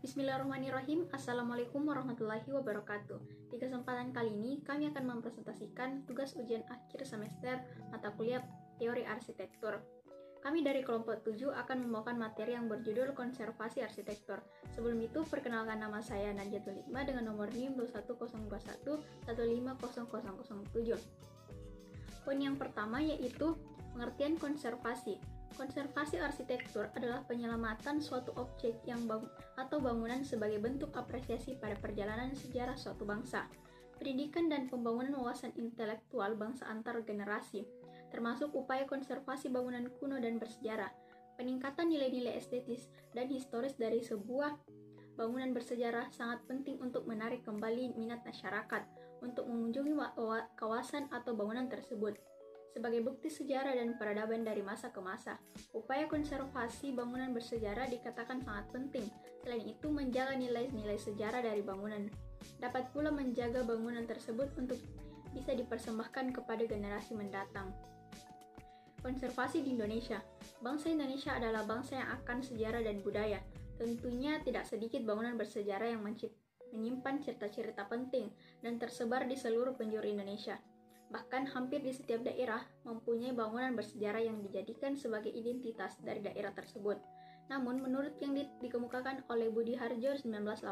Bismillahirrahmanirrahim. Assalamualaikum warahmatullahi wabarakatuh. Di kesempatan kali ini, kami akan mempresentasikan tugas ujian akhir semester mata kuliah Teori Arsitektur. Kami dari kelompok 7 akan membawakan materi yang berjudul Konservasi Arsitektur. Sebelum itu, perkenalkan nama saya Najatul Hikmah dengan nomor NIM 21021 1500007. Poin yang pertama yaitu pengertian konservasi. Konservasi arsitektur adalah penyelamatan suatu objek atau bangunan sebagai bentuk apresiasi pada perjalanan sejarah suatu bangsa, pendidikan dan pembangunan wawasan intelektual bangsa antar generasi, termasuk upaya konservasi bangunan kuno dan bersejarah, peningkatan nilai-nilai estetis dan historis dari sebuah bangunan bersejarah sangat penting untuk menarik kembali minat masyarakat untuk mengunjungi kawasan atau bangunan tersebut. Sebagai bukti sejarah dan peradaban dari masa ke masa, upaya konservasi bangunan bersejarah dikatakan sangat penting. Selain itu, menjaga nilai-nilai sejarah dari bangunan. Dapat pula menjaga bangunan tersebut untuk bisa dipersembahkan kepada generasi mendatang. Konservasi di Indonesia. Bangsa Indonesia adalah bangsa yang akan sejarah dan budaya. Tentunya tidak sedikit bangunan bersejarah yang menyimpan cerita-cerita penting dan tersebar di seluruh penjuru Indonesia. Bahkan hampir di setiap daerah mempunyai bangunan bersejarah yang dijadikan sebagai identitas dari daerah tersebut. Namun menurut yang dikemukakan oleh Budi Harjo 1985,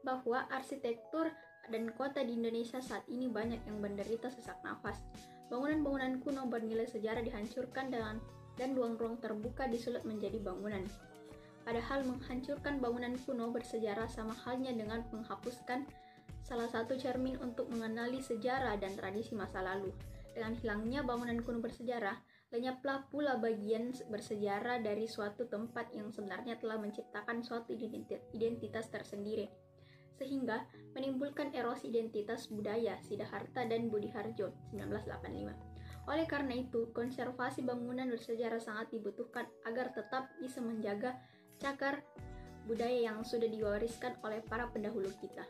bahwa arsitektur dan kota di Indonesia saat ini banyak yang menderita sesak nafas. Bangunan-bangunan kuno bernilai sejarah dihancurkan dan ruang-ruang terbuka disulut menjadi bangunan. Padahal menghancurkan bangunan kuno bersejarah sama halnya dengan menghapuskan salah satu cermin untuk mengenali sejarah dan tradisi masa lalu. Dengan hilangnya bangunan kuno bersejarah, lenyaplah pula bagian bersejarah dari suatu tempat yang sebenarnya telah menciptakan suatu identitas tersendiri, sehingga menimbulkan erosi identitas budaya. Siddhartha dan Budi Harjo 1985. Oleh karena itu, konservasi bangunan bersejarah sangat dibutuhkan agar tetap bisa menjaga cagar budaya yang sudah diwariskan oleh para pendahulu kita.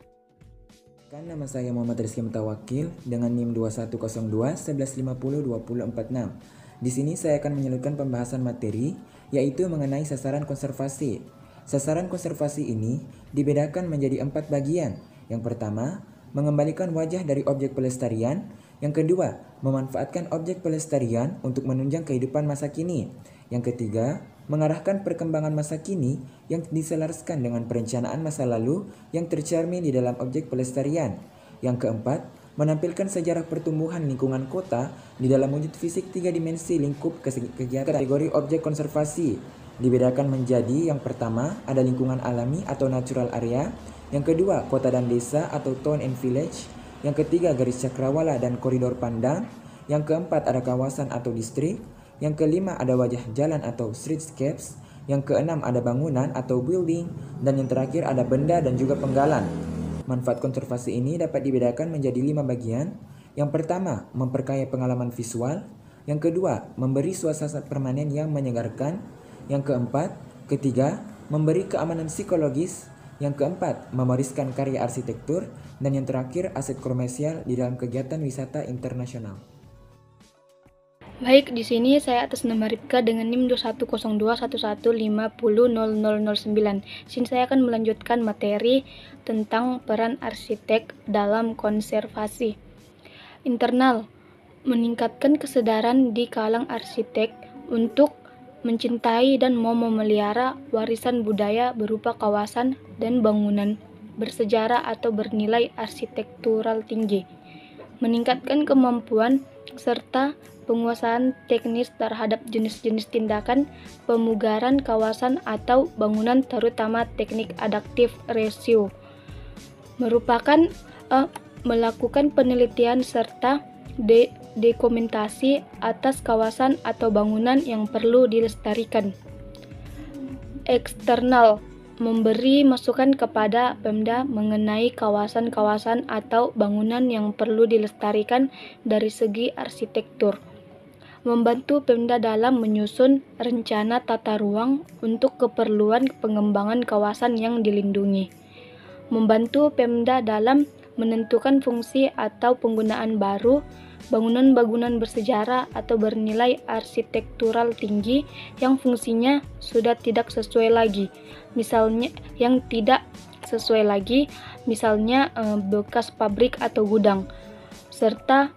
Nama saya Muhammad Rizky Mutawakil dengan NIM 2102 1150 2046. Di sini saya akan menyelipkan pembahasan materi yaitu mengenai sasaran konservasi. Sasaran konservasi ini dibedakan menjadi 4 bagian. Yang pertama, mengembalikan wajah dari objek pelestarian. Yang kedua, memanfaatkan objek pelestarian untuk menunjang kehidupan masa kini. Yang ketiga, mengarahkan perkembangan masa kini yang diselaraskan dengan perencanaan masa lalu yang tercermin di dalam objek pelestarian. Yang keempat, menampilkan sejarah pertumbuhan lingkungan kota di dalam wujud fisik 3 dimensi lingkup kegiatan. Kategori objek konservasi dibedakan menjadi yang pertama ada lingkungan alami atau natural area, yang kedua kota dan desa atau town and village, yang ketiga garis cakrawala dan koridor pandang, yang keempat ada kawasan atau distrik, yang kelima ada wajah jalan atau streetscapes, yang keenam ada bangunan atau building, dan yang terakhir ada benda dan juga penggalan. Manfaat konservasi ini dapat dibedakan menjadi 5 bagian. Yang pertama, memperkaya pengalaman visual. Yang kedua, memberi suasana permanen yang menyegarkan. Yang ketiga, memberi keamanan psikologis. Yang keempat, mewariskan karya arsitektur. Dan yang terakhir, aset komersial di dalam kegiatan wisata internasional. Baik, di sini saya atas nama Ripka dengan NIM 210211500009. Sini saya akan melanjutkan materi tentang peran arsitek dalam konservasi. Internal, meningkatkan kesadaran di kalangan arsitek untuk mencintai dan mau memelihara warisan budaya berupa kawasan dan bangunan bersejarah atau bernilai arsitektural tinggi. Meningkatkan kemampuan serta penguasaan teknis terhadap jenis-jenis tindakan pemugaran kawasan atau bangunan terutama teknik adaptive ratio. Merupakan melakukan penelitian serta dokumentasi atas kawasan atau bangunan yang perlu dilestarikan. Eksternal, memberi masukan kepada Pemda mengenai kawasan-kawasan atau bangunan yang perlu dilestarikan dari segi arsitektur. Membantu Pemda dalam menyusun rencana tata ruang untuk keperluan pengembangan kawasan yang dilindungi. Membantu Pemda dalam menentukan fungsi atau penggunaan baru bangunan-bangunan bersejarah atau bernilai arsitektural tinggi yang fungsinya sudah tidak sesuai lagi. Misalnya bekas pabrik atau gudang, serta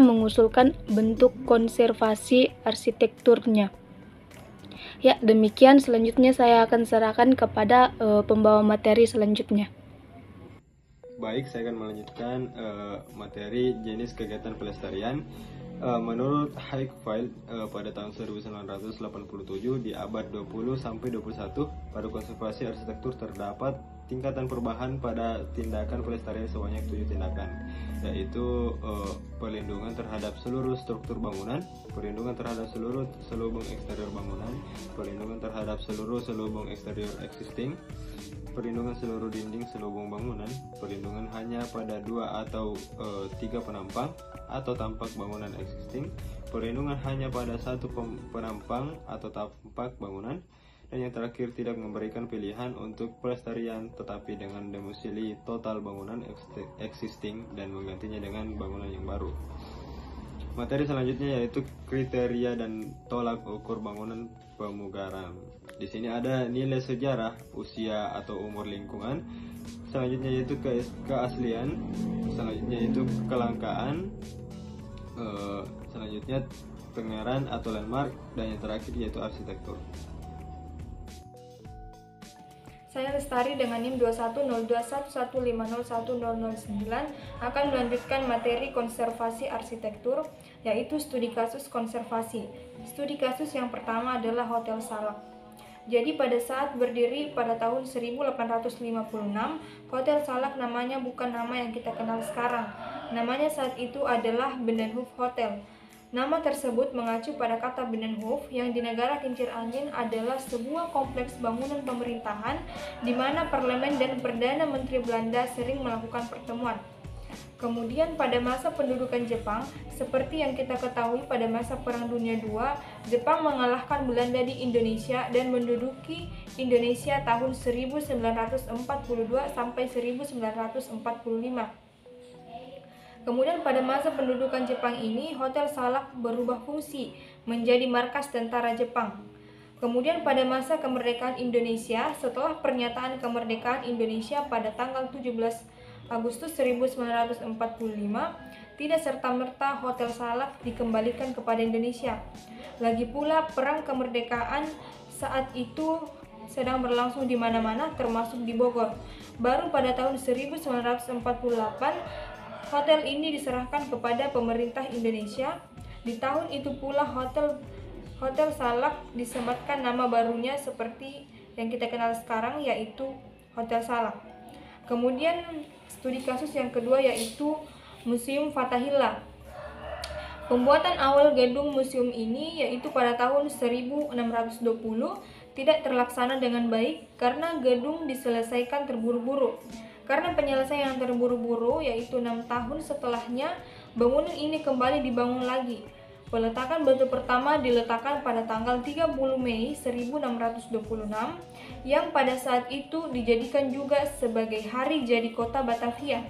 mengusulkan bentuk konservasi arsitekturnya. Ya, demikian. Selanjutnya saya akan serahkan kepada pembawa materi selanjutnya. Baik, saya akan melanjutkan materi jenis kegiatan pelestarian. Menurut Haikfeld pada tahun 1987 di abad 20 sampai 21 pada konservasi arsitektur terdapat tingkatan perubahan pada tindakan pelestarian sebanyak 7 tindakan, yaitu perlindungan terhadap seluruh struktur bangunan, perlindungan terhadap seluruh selubung eksterior bangunan, perlindungan terhadap seluruh selubung eksterior existing, perlindungan seluruh dinding selubung bangunan, perlindungan hanya pada 2 atau 3 penampang atau tampak bangunan existing, perlindungan hanya pada 1 penampang atau tampak bangunan, dan yang terakhir tidak memberikan pilihan untuk pelestarian tetapi dengan domisili total bangunan existing dan menggantinya dengan bangunan yang baru. Materi selanjutnya yaitu kriteria dan tolak ukur bangunan pemugaran. Di sini ada nilai sejarah, usia atau umur lingkungan. Selanjutnya yaitu keaslian. Selanjutnya yaitu kelangkaan. Selanjutnya pengeran atau landmark, dan yang terakhir yaitu arsitektur. Saya Lestari dengan NIM 21021150109 akan melanjutkan materi konservasi arsitektur, yaitu studi kasus konservasi. Studi kasus yang pertama adalah Hotel Salak. Jadi pada saat berdiri pada tahun 1856, Hotel Salak namanya bukan nama yang kita kenal sekarang. Namanya saat itu adalah Binnenhof Hotel. Nama tersebut mengacu pada kata Binnenhof yang di negara kincir angin adalah sebuah kompleks bangunan pemerintahan di mana parlemen dan Perdana Menteri Belanda sering melakukan pertemuan. Kemudian pada masa pendudukan Jepang, seperti yang kita ketahui pada masa Perang Dunia II, Jepang mengalahkan Belanda di Indonesia dan menduduki Indonesia tahun 1942 sampai 1945. Kemudian pada masa pendudukan Jepang ini, Hotel Salak berubah fungsi menjadi markas tentara Jepang. Kemudian pada masa kemerdekaan Indonesia, setelah pernyataan kemerdekaan Indonesia pada tanggal 17 Agustus 1945, tidak serta-merta Hotel Salak dikembalikan kepada Indonesia. Lagi pula perang kemerdekaan saat itu sedang berlangsung di mana-mana, termasuk di Bogor. Baru pada tahun 1948, hotel ini diserahkan kepada pemerintah Indonesia. Di tahun itu pula Hotel Salak disematkan nama barunya seperti yang kita kenal sekarang, yaitu Hotel Salak. Kemudian studi kasus yang kedua yaitu Museum Fathahillah. Pembuatan awal gedung museum ini yaitu pada tahun 1620 tidak terlaksana dengan baik karena gedung diselesaikan terburu-buru. Karena penyelesaian yang terburu-buru, yaitu 6 tahun setelahnya, bangunan ini kembali dibangun lagi. Peletakan batu pertama diletakkan pada tanggal 30 Mei 1626, yang pada saat itu dijadikan juga sebagai hari jadi kota Batavia.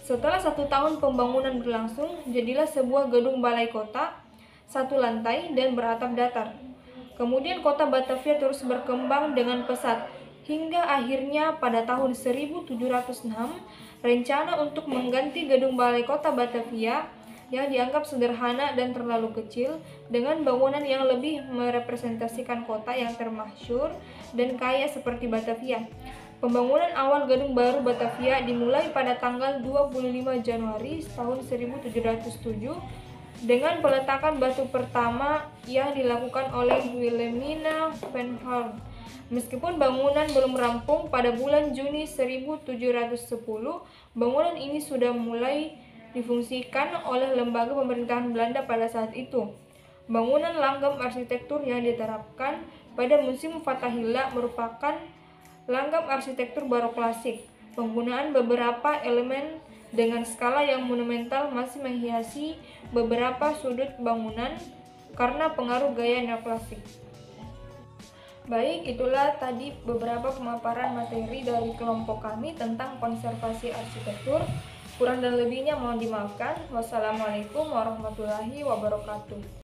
Setelah 1 tahun pembangunan berlangsung, jadilah sebuah gedung balai kota, 1 lantai dan beratap datar. Kemudian kota Batavia terus berkembang dengan pesat. Hingga akhirnya pada tahun 1706, rencana untuk mengganti gedung balai kota Batavia yang dianggap sederhana dan terlalu kecil dengan bangunan yang lebih merepresentasikan kota yang termasyhur dan kaya seperti Batavia. Pembangunan awal gedung baru Batavia dimulai pada tanggal 25 Januari tahun 1707 dengan peletakan batu pertama yang dilakukan oleh Wilhelmina van Horn. Meskipun bangunan belum rampung, pada bulan Juni 1710, bangunan ini sudah mulai difungsikan oleh lembaga pemerintahan Belanda pada saat itu. Bangunan langgam arsitektur yang diterapkan pada Museum Fathahillah merupakan langgam arsitektur barok klasik. Penggunaan beberapa elemen dengan skala yang monumental masih menghiasi beberapa sudut bangunan karena pengaruh gaya neoklasik. Baik, itulah tadi beberapa pemaparan materi dari kelompok kami tentang konservasi arsitektur. Kurang dan lebihnya mohon dimaafkan. Wassalamualaikum warahmatullahi wabarakatuh.